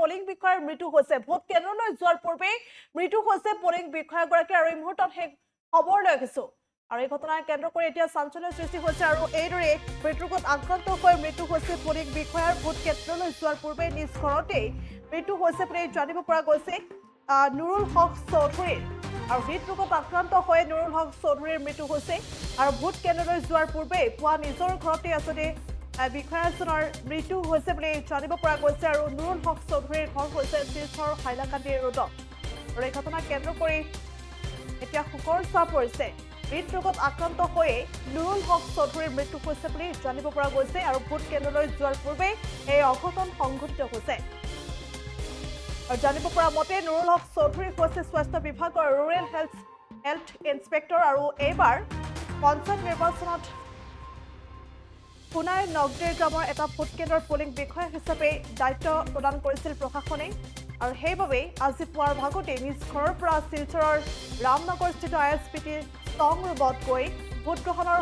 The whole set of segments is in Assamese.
পোলিং বিষয়াৰ মৃত্যু হৈছে ভোট কেন্দ্ৰলৈ যোৱাৰ পূৰ্বে মৃত্যু হৈছে পোলিং বিষয়াগৰাকী আৰু এই মুহূৰ্তত হে খবৰ লৈ আহিছো আৰু এই ঘটনাক কেন্দ্ৰ কৰি এতিয়া চাঞ্চল্যৰ সৃষ্টি হৈছে আৰু এইদৰে মৃত্যুকত আক্ৰান্ত হৈ মৃত্যু হৈছে পোলিং বিষয়াৰ ভোট কেন্দ্ৰলৈ যোৱাৰ পূৰ্বে নিজ ঘৰতে মৃত্যু হৈছে বুলি জানিব পৰা গৈছে নুৰুল হক চৌধুৰীৰ আৰু হৃদৰোগত আক্ৰান্ত হৈ নুৰুল হক চৌধুৰীৰ মৃত্যু হৈছে আৰু ভোট কেন্দ্ৰলৈ যোৱাৰ পূৰ্বে পুৱা নিজৰ ঘৰতে আছতে বিষয়াজনৰ মৃত্যু হৈছে বুলি জানিব পৰা গৈছে আৰু নুৰুল হক চৌধুৰীৰ ঘৰ হৈছে শিলচৰ হাইলাকান্দি ৰোডত আৰু এই ঘটনাক কেন্দ্ৰ কৰি এতিয়া শোকৰ ছাঁ পৰিছে হৃদৰোগত আক্ৰান্ত হৈ নুৰুল হক চৌধুৰীৰ মৃত্যু হৈছে বুলি জানিব পৰা গৈছে আৰু ভোট কেন্দ্ৰলৈ যোৱাৰ পূৰ্বে এই অঘটন সংঘটিত হৈছে আৰু জানিব পৰা মতে নুৰুল হক চৌধুৰী হৈছে স্বাস্থ্য বিভাগৰ ৰুৰেল হেল্থ ইন্সপেক্টৰ আৰু এইবাৰ পঞ্চায়ত নিৰ্বাচনত পুনাই নগদেৰ গ্ৰামৰ এটা ভোট কেন্দ্ৰৰ পোলিং বিষয়া হিচাপে দায়িত্ব প্ৰদান কৰিছিল প্ৰশাসনে আৰু সেইবাবে আজি পুৱাৰ ভাগতে নিজ ঘৰৰ পৰা শিলচৰৰ ৰামনগৰস্থিত ISPT ষ্ট্ৰং ৰুমত গৈ ভোট গ্ৰহণৰ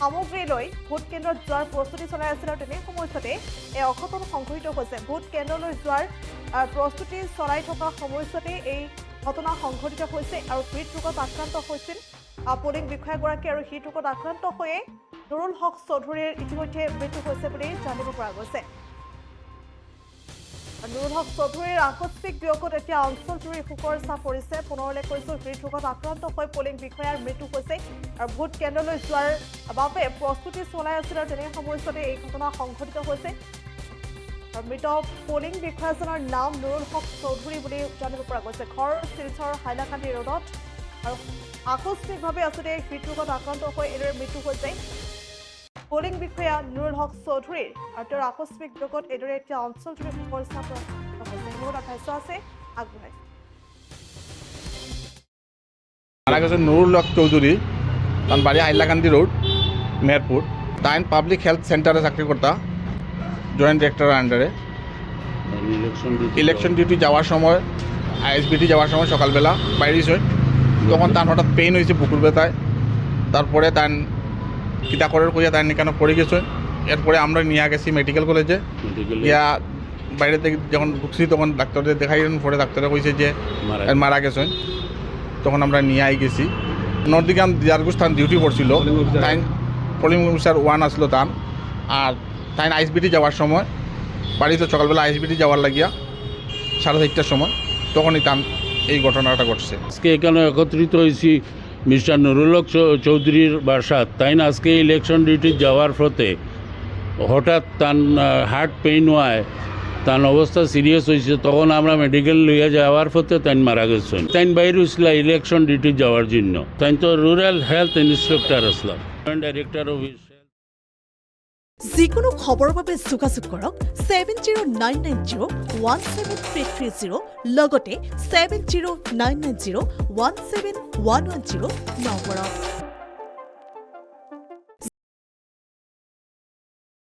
সামগ্ৰী লৈ ভোট কেন্দ্ৰত যোৱাৰ প্ৰস্তুতি চলাই আছিল আৰু তেনে সময়তে এই অঘটন সংঘটিত হৈছে ভোট কেন্দ্ৰলৈ যোৱাৰ প্ৰস্তুতি চলাই থকা সময়তে এই ঘটনা সংঘটিত হৈছে আৰু হৃদৰোগত আক্ৰান্ত হৈছিল পোলিং বিষয়াগৰাকী আৰু হৃদৰোগত আক্ৰান্ত হৈয়ে নুৰুল হক চৌধুৰীৰ ইতিমধ্যে মৃত্যু হৈছে বুলি জানিব পৰা গৈছে নুৰুল হক চৌধুৰীৰ আকস্মিক বিয়োগত এতিয়া অঞ্চলজুৰি শোকৰ ছাঁ পৰিছে পুনৰলে কৈছো হৃদৰোগত আক্ৰান্ত হৈ পোলিং বিষয়াৰ মৃত্যু হৈছে আৰু ভোট কেন্দ্ৰলৈ যোৱাৰ বাবে প্ৰস্তুতি চলাই আছিল আৰু তেনে সময়তে এই ঘটনা সংঘটিত হৈছে আৰু মৃত পোলিং বিষয়াজনৰ নাম নুৰুল হক চৌধুৰী বুলি জানিব পৰা গৈছে ঘৰ শিলচৰ হাইলাকান্দি ৰোডত আৰু আকস্মিকভাৱে আছতে হৃদৰোগত আক্ৰান্ত হৈ এইদৰে মৃত্যু হৈছে পোলিং বিষয়া নুৰুল হক চৌধুৰীৰ আৰু তেওঁৰ আকস্মিক বিয়োগত এইদৰে এতিয়া অঞ্চলজুৰি শোকৰ ছাঁ পৰিছে বহুত আঠাইছ আছে আগবঢ়াইছে মারা গেছে নুরুল হক চৌধুরী তার বাড়ি হাইলাকান্দি রোড মেহেরপুর তাইন পাবলিক হেলথ সেন্টারে চাকরি করতা জয়েন্ট ডিরেক্টরের আন্ডারে ইলেকশন ডিউটি যাওয়ার সময় ISBT যাওয়ার সময় সকালবেলা বাইরে তখন তার হঠাৎ পেইন হয়েছে বুকুর ব্যথায় তারপরে তার কিতা করার কইয়া তার নিকানো পড়ে গেছে এরপরে আমরা নিয়ে গেছি মেডিকেল কলেজে ইয়া বাইরে থেকে যখন ঢুকছি তখন ডাক্তারদের দেখাই পরে ডাক্তারে কইছে যে মারা গেছে তখন আমরা নিয়ে আই গেছি নর্দিগাম দিয়ারগুস্থান ডিউটি করছিল তাই পোলিং অফিসার 1 আসলো তান আর তাই ISBT যাওয়ার সময় বাড়িতে সকালবেলা ISBT যাওয়ার লাগিয়া 4:30টার সময় তখনই তান এই ঘটনাটা ঘটছে আজকে এখানে একত্রিত হয়েছি মিস্টার নুরুল হক চৌধুরীর বাসাত তাই আজকে ইলেকশন ডিউটি যাওয়ার পথে হঠাৎ তার হার্ট পেইন হওয়ায় তার অবস্থা সিরিয়াস হয়েছে তখন আমরা মেডিকেল লইয়া যাওয়ার পথে তাই মারা গেছেন তাই বাইরে হয়েছিল ইলেকশন ডিউটি যাওয়ার জন্য তাই তো রুরাল হেলথ ইন্সপেক্টর আসলাম ডাইরেক্টর অফিস যিকোনো খবৰৰ বাবে যোগাযোগ কৰক 7099017330 লগতে 7099017110 নম্বৰত